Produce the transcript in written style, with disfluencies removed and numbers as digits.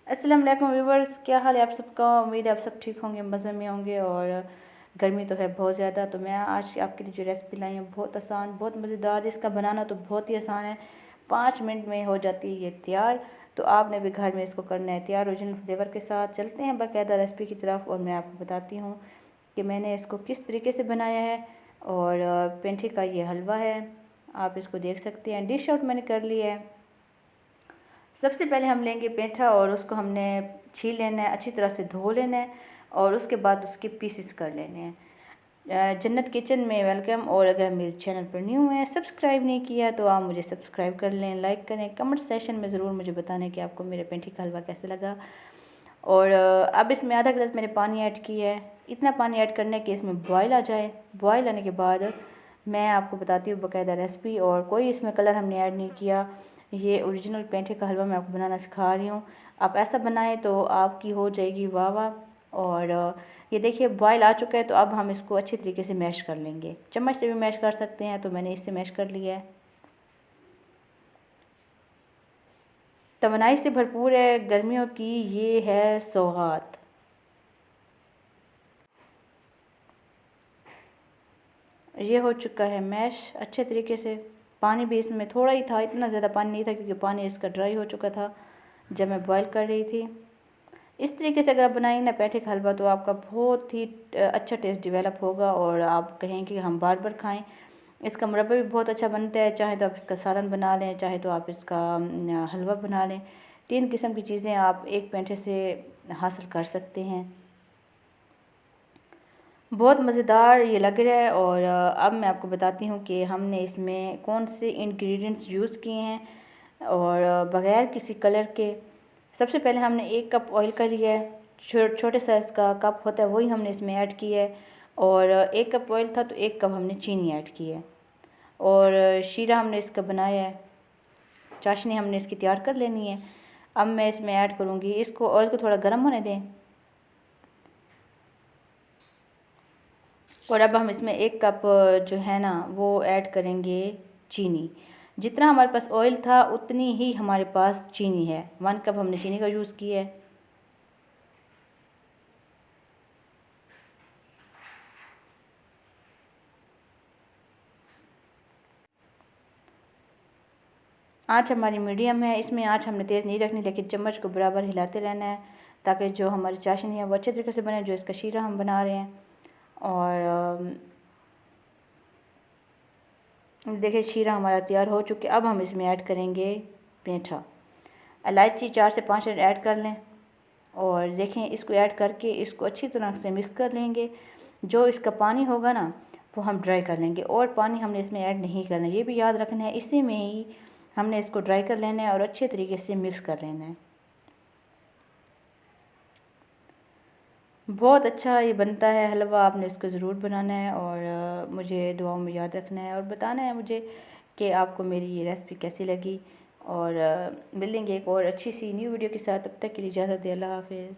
अस्सलाम वालेकुम व्यूवर्स, क्या हाल है आप सबका। उम्मीद है आप सब ठीक होंगे, मज़े में होंगे। और गर्मी तो है बहुत ज़्यादा, तो मैं आज आपके लिए जो रेसिपी लाई हूँ बहुत आसान, बहुत मज़ेदार। इसका बनाना तो बहुत ही आसान है, 5 मिनट में हो जाती है ये तैयार। तो आपने भी घर में इसको करना है तैयार ओरिजिनल फ्लेवर के साथ। चलते हैं बाकायदा रेसिपी की तरफ और मैं आपको बताती हूँ कि मैंने इसको किस तरीके से बनाया है। और पेंठे का ये हलवा है, आप इसको देख सकते हैं। डिश आउट मैंने कर लिया है। सबसे पहले हम लेंगे पेठा और उसको हमने छील लेना है, अच्छी तरह से धो लेना है और उसके बाद उसके पीसेस कर लेने हैं। जन्नत किचन में वेलकम। और अगर मेरे चैनल पर न्यू है, सब्सक्राइब नहीं किया तो आप मुझे सब्सक्राइब कर लें, लाइक करें, कमेंट सेशन में ज़रूर मुझे बताने कि आपको मेरे पेठे का हलवा कैसे लगा। और अब इसमें आधा गिलास मैंने पानी ऐड किया है। इतना पानी ऐड करना है कि इसमें बॉयल आ जाए। बॉयल आने के बाद मैं आपको बताती हूँ बाकायदा रेसिपी। और कोई इसमें कलर हमने ऐड नहीं किया। ये ओरिजिनल पेठे का हलवा मैं आपको बनाना सिखा रही हूँ। आप ऐसा बनाएं तो आपकी हो जाएगी वाह वाह। और ये देखिए बॉयल आ चुका है, तो अब हम इसको अच्छी तरीके से मैश कर लेंगे। चम्मच से भी मैश कर सकते हैं, तो मैंने इससे मैश कर लिया है। तवानाई से भरपूर है, गर्मियों की ये है सौगात। ये हो चुका है मैश अच्छे तरीके से। पानी भी इसमें थोड़ा ही था, इतना ज़्यादा पानी नहीं था क्योंकि पानी इसका ड्राई हो चुका था जब मैं बॉईल कर रही थी। इस तरीके से अगर आप बनाएंगे ना पेठे का हलवा, तो आपका बहुत ही अच्छा टेस्ट डेवलप होगा और आप कहेंगे कि हम बार बार खाएं। इसका मुरब्बा भी बहुत अच्छा बनता है, चाहे तो आप इसका सालन बना लें, चाहे तो आप इसका हलवा बना लें। 3 किस्म की चीज़ें आप एक पेठे से हासिल कर सकते हैं। बहुत मज़ेदार ये लग रहा है। और अब मैं आपको बताती हूँ कि हमने इसमें कौन से इंग्रेडिएंट्स यूज़ किए हैं और बग़ैर किसी कलर के। सबसे पहले हमने 1 कप ऑयल का लिया है, छोटे साइज़ का कप होता है वही हमने इसमें ऐड किया है। और 1 कप ऑयल था तो 1 कप हमने चीनी ऐड की है। और शीरा हमने इसका बनाया है, चाशनी हमने इसकी तैयार कर लेनी है। अब मैं इसमें ऐड करूँगी, इसको ऑयल को थोड़ा गर्म होने दें। और अब हम इसमें 1 कप जो है ना वो ऐड करेंगे चीनी। जितना हमारे पास ऑयल था उतनी ही हमारे पास चीनी है। 1 कप हमने चीनी का यूज़ किया है। आँच हमारी मीडियम है, इसमें आँच हमने तेज़ नहीं रखनी, लेकिन चम्मच को बराबर हिलाते रहना है ताकि जो हमारी चाशनी है वो अच्छे तरीके से बने, जो इसका शीरा हम बना रहे हैं। और देखिए शीरा हमारा तैयार हो चुका है। अब हम इसमें ऐड करेंगे पेठा। इलायची 4 से 5 ऐड कर लें और देखें इसको ऐड करके इसको अच्छी तरह से मिक्स कर लेंगे। जो इसका पानी होगा ना वो हम ड्राई कर लेंगे, और पानी हमने इसमें ऐड नहीं करना, ये भी याद रखना है। इसी में ही हमने इसको ड्राई कर लेना है और अच्छे तरीके से मिक्स कर लेना है। बहुत अच्छा ये बनता है हलवा, आपने इसको ज़रूर बनाना है और मुझे दुआओं में याद रखना है और बताना है मुझे कि आपको मेरी ये रेसिपी कैसी लगी। और मिलेंगे एक और अच्छी सी न्यू वीडियो के साथ, तब तक के लिए इजाज़त दें। अल्लाह हाफ़िज़।